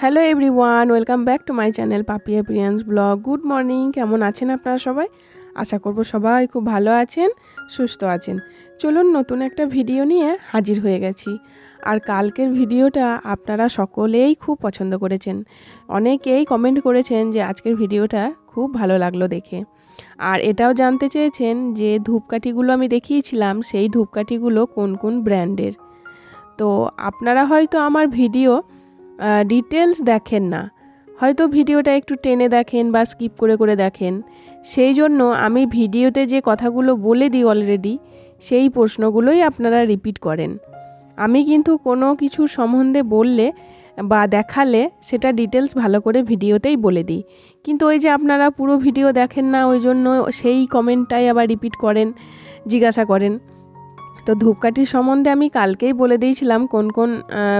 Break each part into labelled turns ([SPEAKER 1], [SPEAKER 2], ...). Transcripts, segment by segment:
[SPEAKER 1] Hello everyone, welcome back to my channel Papiya প্রিয়ান্স blog. Good morning, কেমন আছেন আপনারা সবাই? আশা করব সবাই খুব ভালো আছেন, সুস্থ আছেন। চলুন নতুন একটা ভিডিও নিয়ে হাজির হয়ে গেছি। আর কালকের ভিডিওটা আপনারা সকলেই খুব পছন্দ করেছেন, অনেকেই কমেন্ট করেছেন যে আজকের ভিডিওটা খুব ভালো লাগলো দেখে। আর এটাও জানতে চেয়েছেন যে ধূপকাঠিগুলো আমি দেখিয়েছিলাম, সেই ধূপকাঠিগুলো কোন কোন ব্র্যান্ডের। তো আপনারা হয়তো আমার ভিডিও ডিটেলস দেখেন না, হয়তো ভিডিওটা একটু টেনে দেখেন বা স্কিপ করে করে দেখেন। সেই জন্য আমি ভিডিওতে যে কথাগুলো বলে দিই অলরেডি, সেই প্রশ্নগুলোই আপনারা রিপিট করেন। আমি কিন্তু কোনো কিছু সম্বন্ধে বললে বা দেখালে সেটা ডিটেলস ভালো করে ভিডিওতেই বলে দিই, কিন্তু ওই যে আপনারা পুরো ভিডিও দেখেন না, ওই জন্য সেই কমেন্টটাই আবার রিপিট করেন, জিজ্ঞাসা করেন। তো ধূপকাঠির সম্বন্ধে আমি কালকেই বলে দিয়েছিলাম কোন কোন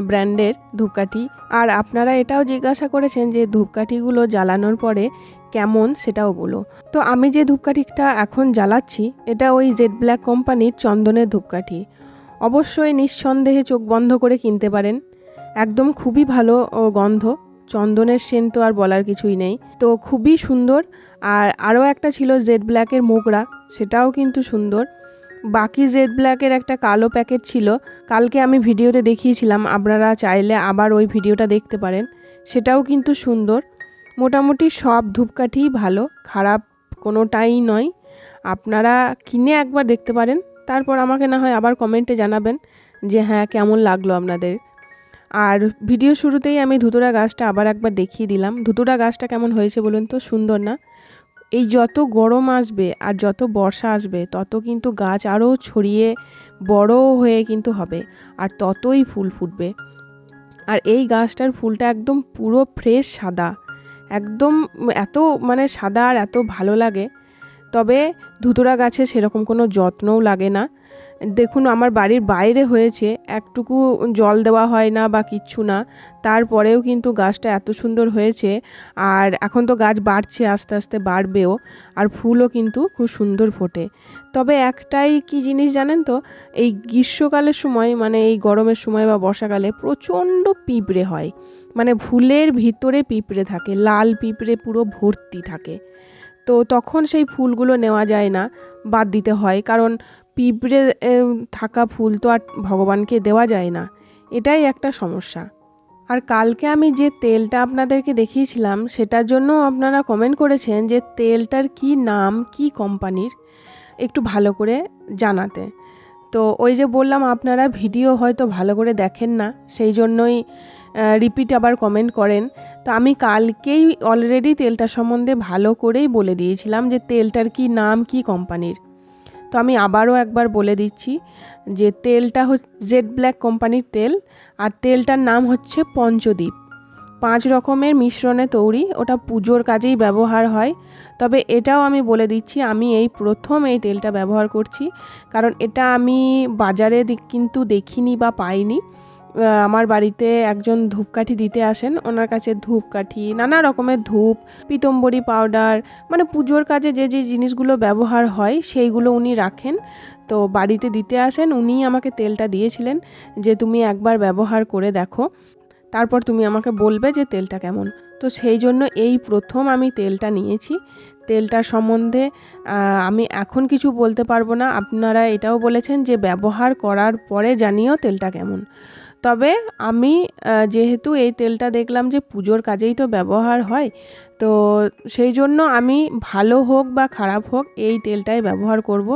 [SPEAKER 1] ব্র্যান্ডের ধূপকাঠি। আর আপনারা এটাও জিজ্ঞাসা করেছেন যে ধূপকাঠিগুলো জ্বালানোর পরে কেমন সেটাও বলো। তো আমি যে ধূপকাঠিটা এখন জ্বালাচ্ছি এটা ওই জেড ব্ল্যাক কোম্পানির চন্দনের ধূপকাঠি। অবশ্যই নিঃসন্দেহে চোখ বন্ধ করে কিনতে পারেন, একদম খুবই ভালো গন্ধ। চন্দনের সেন্ট তো আর বলার কিছুই নেই, তো খুবই সুন্দর। আর আরও একটা ছিল জেড ব্ল্যাকের মোগরা, সেটাও কিন্তু সুন্দর। বাকি জেড ব্ল্যাকের একটা কালো প্যাকেট ছিল, কালকে আমি ভিডিওতে দেখিয়েছিলাম, আপনারা চাইলে আবার ওই ভিডিওটা দেখতে পারেন, সেটাও কিন্তু সুন্দর। মোটামুটি সব ধূপকাঠি ভালো, খারাপ কোনোটাই নয়। আপনারা কিনে একবার দেখতে পারেন, তারপর আমাকে না হয় আবার কমেন্টে জানাবেন যে হ্যাঁ কেমন লাগলো আপনাদের। আর ভিডিও শুরুতেই আমি ধুতুরা গাছটা আবার একবার দেখিয়ে দিলাম। ধুতুরা গাছটা কেমন হয়েছে বলুন তো, সুন্দর না? এই যত গরম আসবে আর যত বর্ষা আসবে তত কিন্তু গাছ আরও ছড়িয়ে বড় হয়ে কিন্তু হবে, আর ততই ফুল ফুটবে। আর এই গাছটার ফুলটা একদম পুরো ফ্রেশ সাদা, একদম এত মানে সাদা আর এত ভালো লাগে। তবে ধুতুরা গাছে সেরকম কোনো যত্নও লাগে না। দেখুন আমার বাড়ির বাইরে হয়েছে, একটুকু জল দেওয়া হয় না বা কিচ্ছু না, তারপরেও কিন্তু গাছটা এত সুন্দর হয়েছে। আর এখন তো গাছ বাড়ছে, আস্তে আস্তে বাড়বেও, আর ফুলও কিন্তু খুব সুন্দর ফোটে। তবে একটাই কি জিনিস জানেন তো, এই গ্রীষ্মকালের সময় মানে এই গরমের সময় বা বর্ষাকালে প্রচণ্ড পিঁপড়ে হয়, মানে ফুলের ভিতরে পিঁপড়ে থাকে, লাল পিঁপড়ে পুরো ভর্তি থাকে। তো তখন সেই ফুলগুলো নেওয়া যায় না, বাদ দিতে হয়, কারণ পিঁপড়ে থাকা ফুল তো আর ভগবানকে দেওয়া যায় না, এটাই একটা সমস্যা। আর কালকে আমি যে তেলটা আপনাদেরকে দেখিয়েছিলাম সেটার জন্য আপনারা কমেন্ট করেছেন যে তেলটার কি নাম, কি কোম্পানির, একটু ভালো করে জানাতে। তো ওই যে বললাম আপনারা ভিডিও হয়তো ভালো করে দেখেন না, সেই জন্যই রিপিট আবার কমেন্ট করেন। তো আমি কালকেই অলরেডি তেলটার সম্বন্ধে ভালো করেই বলে দিয়েছিলাম যে তেলটার কি নাম, কি কোম্পানির। তো আমি আবারও একবার বলে দিচ্ছি যে তেলটা হচ্ছে জেড ব্ল্যাক কোম্পানির তেল, আর তেলটার নাম হচ্ছে পঞ্চদ্বীপ। 5 রকমের মিশ্রণে তৈরি, ওটা পুজোর কাজেই ব্যবহার হয়। তবে এটাও আমি বলে দিচ্ছি, আমি এই প্রথম এই তেলটা ব্যবহার করছি, কারণ এটা আমি বাজারে কিন্তু দেখিনি বা পাইনি। আমার বাড়িতে একজন ধূপকাঠি দিতে আসেন, ওনার কাছে ধূপকাঠি, নানা রকমের ধূপ, পিতম্বরী পাউডার, মানে পুজোর কাজে যে যে জিনিসগুলো ব্যবহার হয় সেইগুলো উনি রাখেন। তো বাড়িতে দিতে আসেন, উনিই আমাকে তেলটা দিয়েছিলেন যে তুমি একবার ব্যবহার করে দেখো, তারপর তুমি আমাকে বলবে যে তেলটা কেমন। তো সেই জন্য এই প্রথম আমি তেলটা নিয়েছি। তেলটার সম্বন্ধে আমি এখন কিছু বলতে পারবো না। আপনারা এটাও বলেছেন যে ব্যবহার করার পরে জানিও তেলটা কেমন। তবে আমি যেহেতু এই তেলটা দেখলাম যে পুজোর কাজেই তো ব্যবহার হয়, তো সেই জন্য আমি ভালো হোক বা খারাপ হোক এই তেলটাই ব্যবহার করব।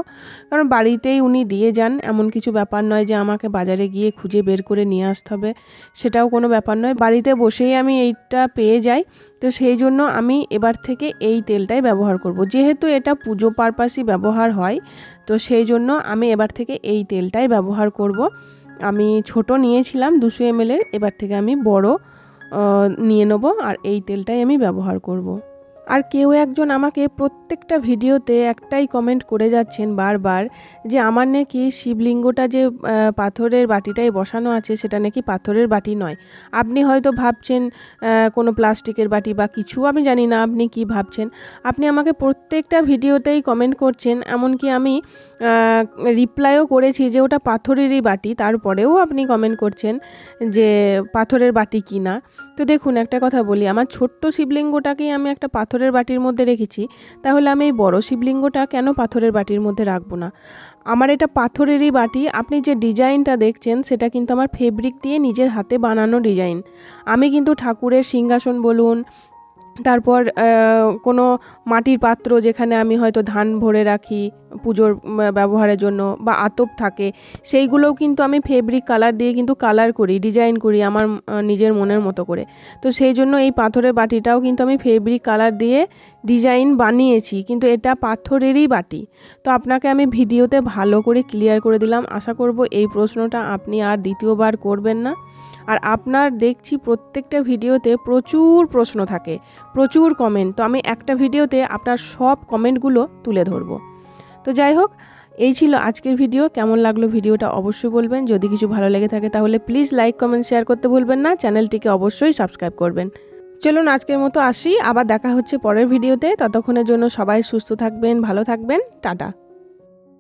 [SPEAKER 1] কারণ বাড়িতেই উনি দিয়ে যান, এমন কিছু ব্যাপার নয় যে আমাকে বাজারে গিয়ে খুঁজে বের করে নিয়ে আসতে হবে, সেটাও কোনো ব্যাপার নয়, বাড়িতে বসেই আমি এইটা পেয়ে যাই। তো সেই জন্য আমি এবার থেকে এই তেলটাই ব্যবহার করব, যেহেতু এটা পুজো পারপাসই ব্যবহার হয়। তো সেই জন্য আমি এবার থেকে এই তেলটাই ব্যবহার করব। আমি ছোট নিয়েছিলাম 200 ml, এবার থেকে আমি বড় নিয়ে নেব, আর এই তেলটাই আমি ব্যবহার করব। আর কেউ একজন আমাকে প্রত্যেকটা ভিডিওতে একটাই কমেন্ট করে যাচ্ছেন বারবার যে আমার নাকি শিবলিঙ্গটা যে পাথরের বাটিটাই বসানো আছে সেটা নাকি পাথরের বাটি নয়। আপনি হয়তো ভাবছেন কোনো প্লাস্টিকের বাটি বা কিছু, আমি জানি না আপনি কি ভাবছেন। আপনি আমাকে প্রত্যেকটা ভিডিওতেই কমেন্ট করছেন, এমনকি আমি রিপ্লাইও করেছি যে ওটা পাথরেরই বাটি, তারপরেও আপনি কমেন্ট করছেন যে পাথরের বাটি কি না। তো দেখুন, একটা কথা বলি, আমার ছোট্ট শিবলিঙ্গটাকেই আমি একটা পাথরের বাটির মধ্যে রেখেছি, তাহলে আমি এই বড় শিবলিঙ্গটা কেন পাথরের বাটির মধ্যে রাখবো না? আমার এটা পাথরেরই বাটি। আপনি যে ডিজাইনটা দেখছেন সেটা কিন্তু আমার ফেব্রিক দিয়ে নিজের হাতে বানানো ডিজাইন। আমি কিন্তু ঠাকুরের সিংহাসন বলুন, তারপর কোনো মাটির পাত্র যেখানে আমি হয়তো ধান ভরে রাখি পুজোর ব্যবহারের জন্য, বা আতপ থাকে, সেইগুলোও কিন্তু আমি ফেব্রিক কালার দিয়ে কিন্তু কালার করি, ডিজাইন করি আমার নিজের মনের মতো করে। তো সেই জন্য এই পাথরের বাটিটাও কিন্তু আমি ফেব্রিক কালার দিয়ে ডিজাইন বানিয়েছি, কিন্তু এটা পাথরেরই বাটি। তো আপনাকে আমি ভিডিওতে ভালো করে ক্লিয়ার করে দিলাম। আশা করব এই প্রশ্নটা আপনি আর দ্বিতীয়বার করবেন না। আর আপনার দেখছি প্রত্যেকটা ভিডিওতে প্রচুর প্রশ্ন থাকে, প্রচুর কমেন্ট, তো আমি একটা ভিডিওতে আপনার সব কমেন্টগুলো তুলে ধরবো। তো যাই হোক, এই ছিল আজকের ভিডিও। কেমন লাগলো ভিডিওটা অবশ্যই বলবেন। যদি কিছু ভালো লেগে থাকে তাহলে প্লিজ লাইক, কমেন্ট, শেয়ার করতে ভুলবেন না। চ্যানেলটিকে অবশ্যই সাবস্ক্রাইব করবেন। চলুন আজকের মতো আসি, আবার দেখা হচ্ছে পরের ভিডিওতে। ততক্ষণের জন্য সবাই সুস্থ থাকবেন, ভালো থাকবেন, টাটা।